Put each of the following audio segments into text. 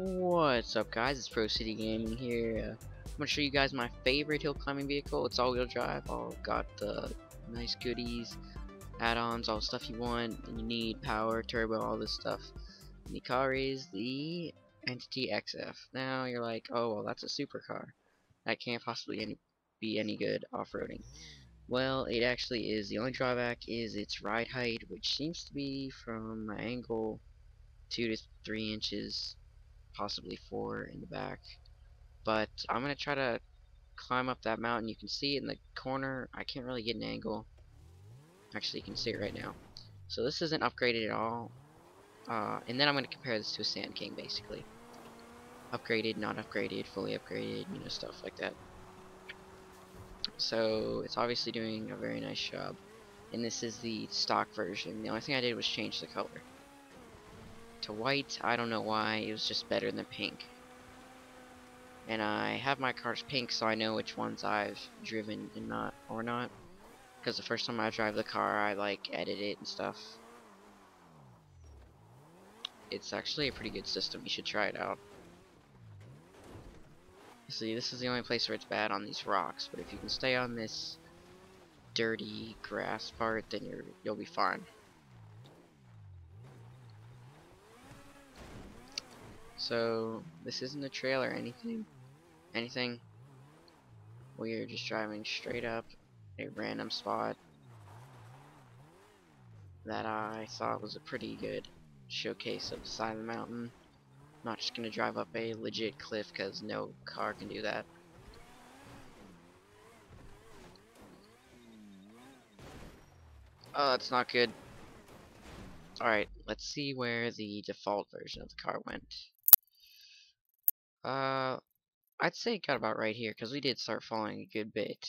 What's up, guys? It's ProCityGaming here. I'm gonna show you guys my favorite hill climbing vehicle. It's all-wheel drive. All got the nice goodies, add-ons, all the stuff you want and you need, power, turbo, all this stuff. And the car is the Entity XF. Now you're like, oh well, that's a supercar. That can't possibly be any good off-roading. Well, it actually is. The only drawback is its ride height, which seems to be from my angle 2 to 3 inches, possibly 4 in the back. But I'm gonna try to climb up that mountain. You can see it in the corner. I can't really get an angle. Actually, you can see it right now. So this isn't upgraded at all. And then I'm gonna compare this to a Sand King, basically. Upgraded, not upgraded, fully upgraded, you know, stuff like that. So it's obviously doing a very nice job. And this is the stock version. The only thing I did was change the color to white. I don't know why. It was just better than pink. And I have my cars pink, so I know which ones I've driven and not. Because the first time I drive the car, I like edit it and stuff. It's actually a pretty good system. You should try it out. See, this is the only place where it's bad, on these rocks. But if you can stay on this dirty grass part, then you'll be fine. So this isn't a trail or anything. We're just driving straight up a random spot that I thought was a pretty good showcase of the side of the mountain. I'm not just gonna drive up a legit cliff because no car can do that. Oh, that's not good. Alright, let's see where the default version of the car went. I'd say it got about right here because we did start falling a good bit.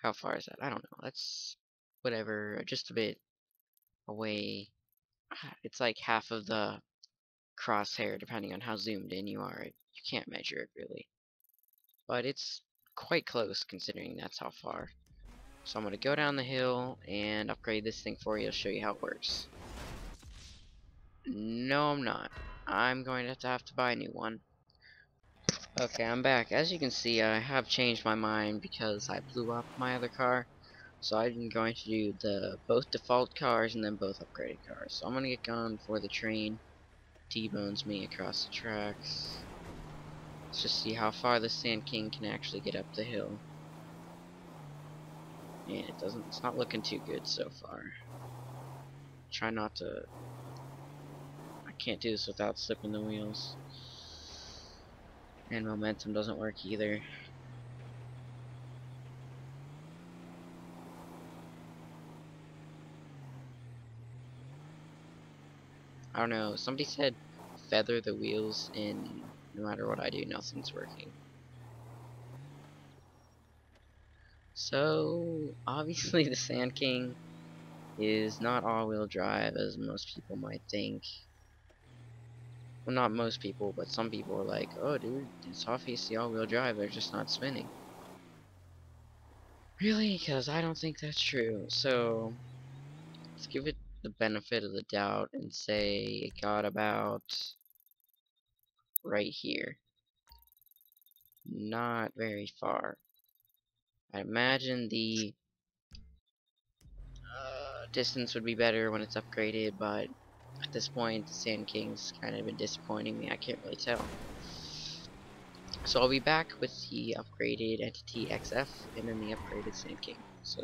How far is that? I don't know. That's whatever, just a bit away. It's like half of the crosshair depending on how zoomed in you are. You can't measure it really, but it's quite close considering that's how far. So I'm gonna go down the hill and upgrade this thing for you. I'll show you how it works. No, I'm not. I'm going to have to buy a new one. Okay, I'm back. As you can see, I have changed my mind because I blew up my other car. So I'm going to do both default cars and then both upgraded cars. So I'm gonna get going before the train T-bones me across the tracks. Let's just see how far the Sand King can actually get up the hill. And it's not looking too good so far. Try not to, I can't do this without slipping the wheels. And momentum doesn't work either. I don't know, somebody said feather the wheels and no matter what I do, nothing's working. So, obviously the Sand King is not all-wheel drive as most people might think. Well, not most people, but some people are like, oh dude, it's obviously all-wheel drive, they're just not spinning. Really? Because I don't think that's true. So, let's give it the benefit of the doubt and say it got about right here. Not very far. I imagine the distance would be better when it's upgraded, but at this point, the Sand King's kind of been disappointing me. I can't really tell. So I'll be back with the upgraded Entity XF and then the upgraded Sand King. So,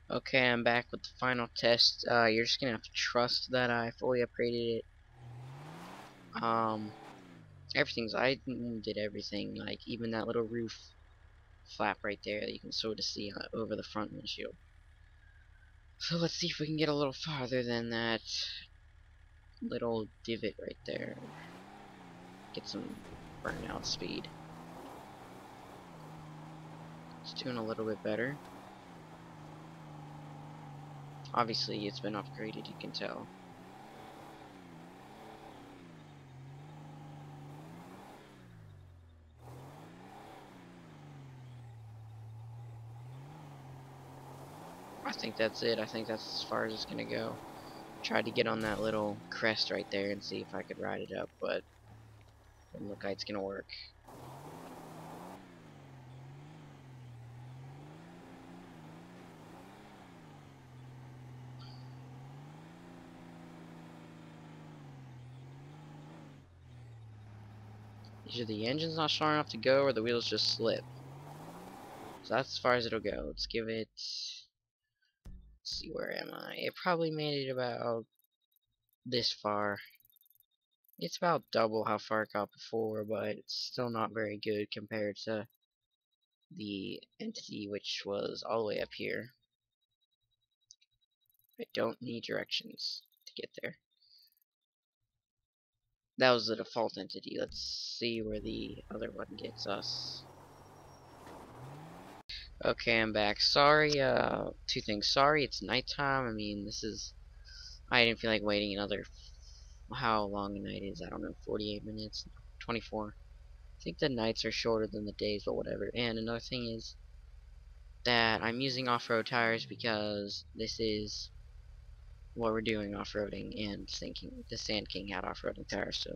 okay, I'm back with the final test. You're just gonna have to trust that I fully upgraded it. I did everything, like even that little roof flap right there that you can sort of see over the front windshield. So let's see if we can get a little farther than that little divot right there. Get some burnout speed. It's doing a little bit better. Obviously it's been upgraded, you can tell. I think that's it. I think that's as far as it's gonna go. Tried to get on that little crest right there and see if I could ride it up, but Doesn't look like it's gonna work. Either the engine's not strong enough to go, or the wheels just slip. So that's as far as it'll go. Let's give it. Let's see, where am I? It probably made it about this far. It's about double how far it got before, but it's still not very good compared to the entity, which was all the way up here. I don't need directions to get there. That was the default entity. Let's see where the other one gets us. Okay, I'm back. Sorry, two things. Sorry, it's nighttime. I mean, I didn't feel like waiting another, how long a night is, I don't know, 48 minutes, 24. I think the nights are shorter than the days, but whatever. And another thing is that I'm using off-road tires because this is what we're doing, off-roading, and thinking the Sand King had off-roading tires, so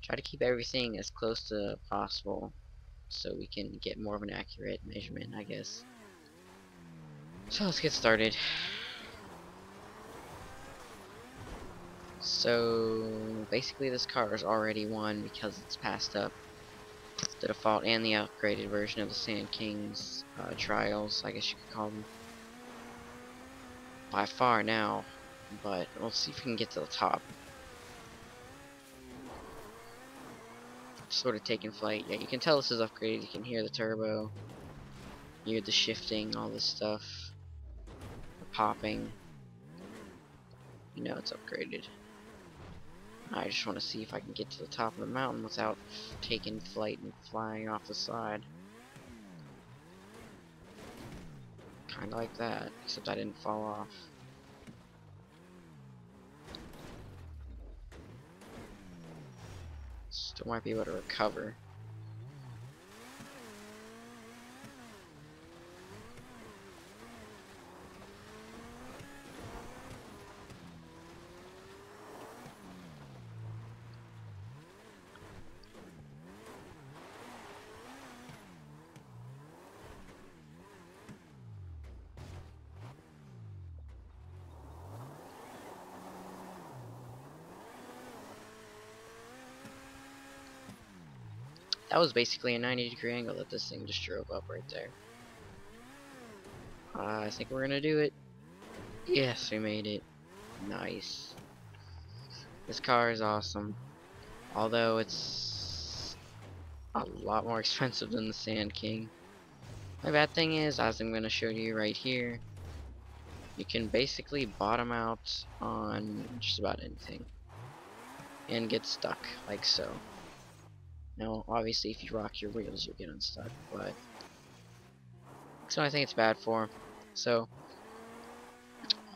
try to keep everything as close to possible so we can get more of an accurate measurement, I guess. So let's get started. So basically this car is already won because it's passed up the default and the upgraded version of the Sand King's trials, I guess you could call them, by far now. But let's see if we can get to the top. Sort of taking flight. Yeah, you can tell this is upgraded. You can hear the turbo, hear the shifting, all this stuff, the popping. You know it's upgraded. I just want to see if I can get to the top of the mountain without taking flight and flying off the side. Kinda like that, except I didn't fall off. Still might be able to recover. That was basically a 90-degree angle that this thing just drove up right there. I think we're gonna do it. Yes, we made it. Nice. This car is awesome. Although it's a lot more expensive than the Sand King. My bad thing is, as I'm gonna show you right here, you can basically bottom out on just about anything and get stuck, like so. Now, obviously, if you rock your wheels, you'll get unstuck, but that's what I think it's bad for. So,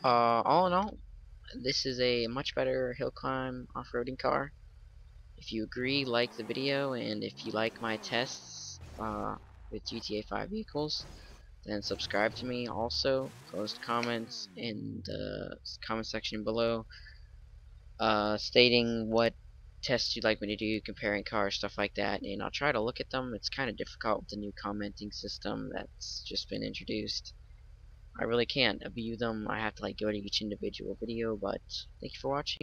all in all, this is a much better hill climb off-roading car. If you agree, like the video, and if you like my tests with GTA 5 vehicles, then subscribe to me. Also, post comments in the comment section below stating what tests you'd like me to do, comparing cars, stuff like that, and I'll try to look at them. It's kind of difficult with the new commenting system that's just been introduced. I really can't view them. I have to like go to each individual video, but thank you for watching.